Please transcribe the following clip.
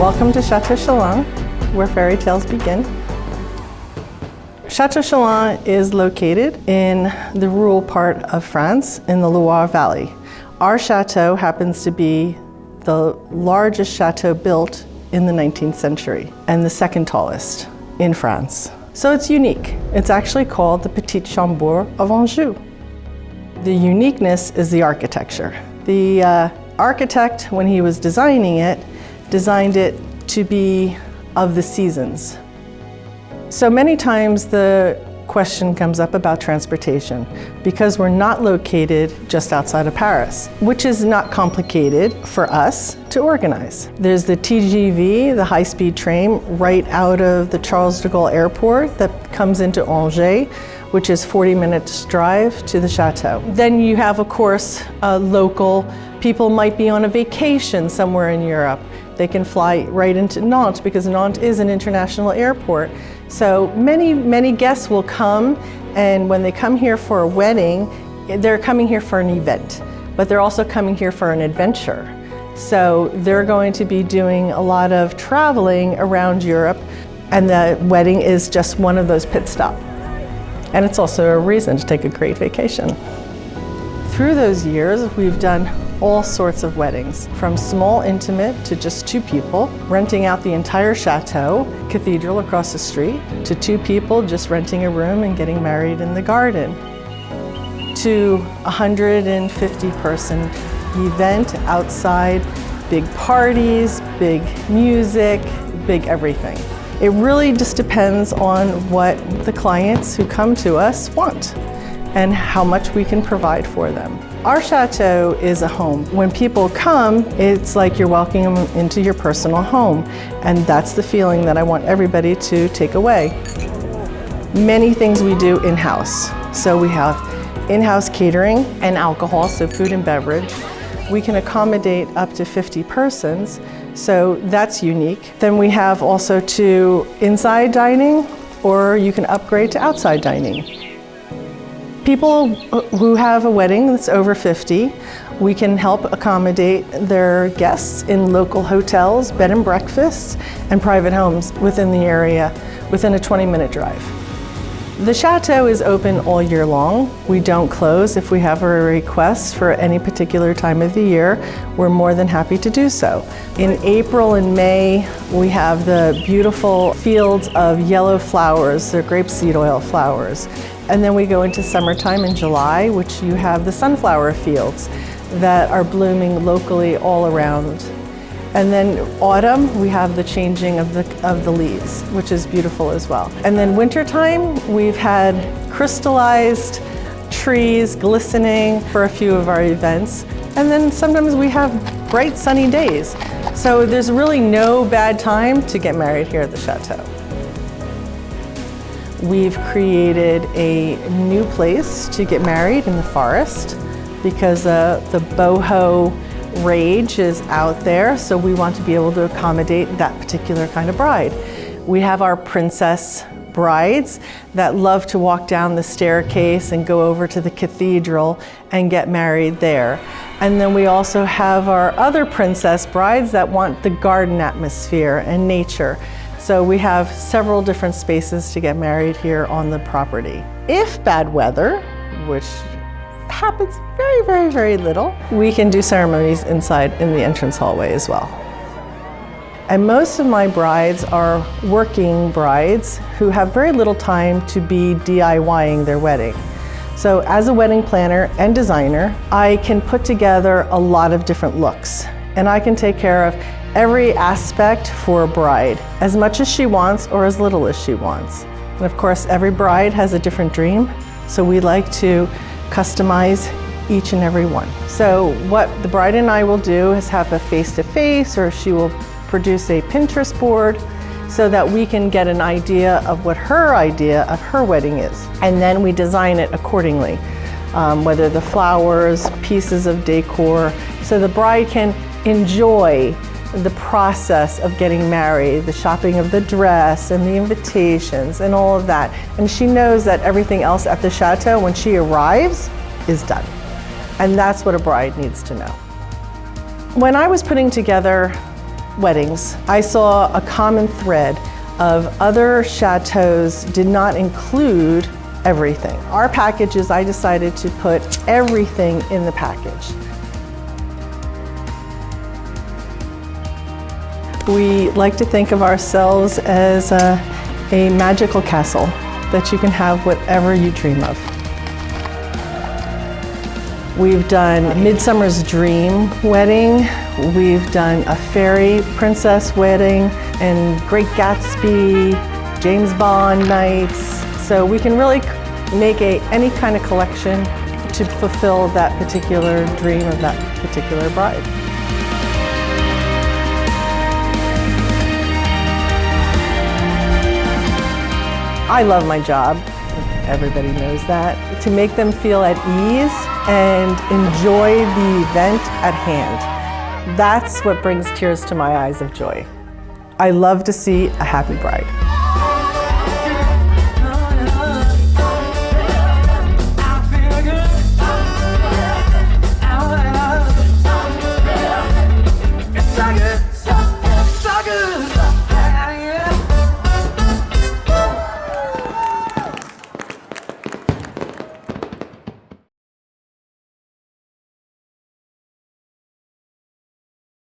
Welcome to Chateau Challain, where fairy tales begin. Chateau Challain is located in the rural part of France in the Loire Valley. Our chateau happens to be the largest chateau built in the 19th century and the second tallest in France. So it's unique. It's actually called the Petite Chambre of Anjou. The uniqueness is the architecture. The architect, when he was designing it, designed it to be of the seasons. So many times the question comes up about transportation because we're not located just outside of Paris, which is not complicated for us to organize. There's the TGV, the high-speed train, right out of the Charles de Gaulle airport that comes into Angers, which is 40 minutes drive to the chateau. Then you have, of course, local people might be on a vacation somewhere in Europe. They can fly right into Nantes because Nantes is an international airport. So many guests will come, and when they come here for a wedding, they're coming here for an event, but they're also coming here for an adventure. So they're going to be doing a lot of traveling around Europe, and the wedding is just one of those pit stops. And it's also a reason to take a great vacation. Through those years, we've done all sorts of weddings, from small intimate to just 2 people, renting out the entire chateau, cathedral across the street, to 2 people just renting a room and getting married in the garden, to 150-person event outside, big parties, big music, big everything. It really just depends on what the clients who come to us want and how much we can provide for them. Our chateau is a home. When people come, it's like you're welcoming them into your personal home, and that's the feeling that I want everybody to take away. Many things we do in-house. So we have in-house catering and alcohol, so food and beverage. We can accommodate up to 50 persons, so that's unique. Then we have also inside dining, or you can upgrade to outside dining. People who have a wedding that's over 50, we can help accommodate their guests in local hotels, bed and breakfasts, and private homes within the area, within a 20-minute drive. The chateau is open all year long. We don't close. If we have a request for any particular time of the year, we're more than happy to do so. In April and May, we have the beautiful fields of yellow flowers. They're grapeseed oil flowers. And then we go into summertime in July, which you have the sunflower fields that are blooming locally all around. And then autumn, we have the changing of the leaves, which is beautiful as well. And then wintertime, we've had crystallized trees glistening for a few of our events. And then sometimes we have bright sunny days. So there's really no bad time to get married here at the chateau. We've created a new place to get married in the forest because the boho rage is out there, so we want to be able to accommodate that particular kind of bride. We have our princess brides that love to walk down the staircase and go over to the cathedral and get married there. And then we also have our other princess brides that want the garden atmosphere and nature. So we have several different spaces to get married here on the property. If bad weather, which happens very little, we can do ceremonies inside in the entrance hallway as well. And most of my brides are working brides who have very little time to be DIYing their wedding. So as a wedding planner and designer, I can put together a lot of different looks, and I can take care of every aspect for a bride, as much as she wants or as little as she wants. And of course, every bride has a different dream, so we like to customize each and every one. So what the bride and I will do is have a face-to-face, or she will produce a Pinterest board so that we can get an idea of what her idea of her wedding is. And then we design it accordingly, whether the flowers, pieces of decor, so the bride can enjoy the process of getting married, the shopping of the dress and the invitations and all of that. And she knows that everything else at the chateau, when she arrives, is done. And that's what a bride needs to know. When I was putting together weddings, I saw a common thread of other chateaus did not include everything. Our packages, I decided to put everything in the package. We like to think of ourselves as a magical castle that you can have whatever you dream of. We've done Midsummer's Dream wedding, we've done a fairy princess wedding, and Great Gatsby, James Bond nights. So we can really make any kind of collection to fulfill that particular dream of that particular bride. I love my job. Everybody knows that. To make them feel at ease and enjoy the event at hand. That's what brings tears to my eyes of joy. I love to see a happy bride.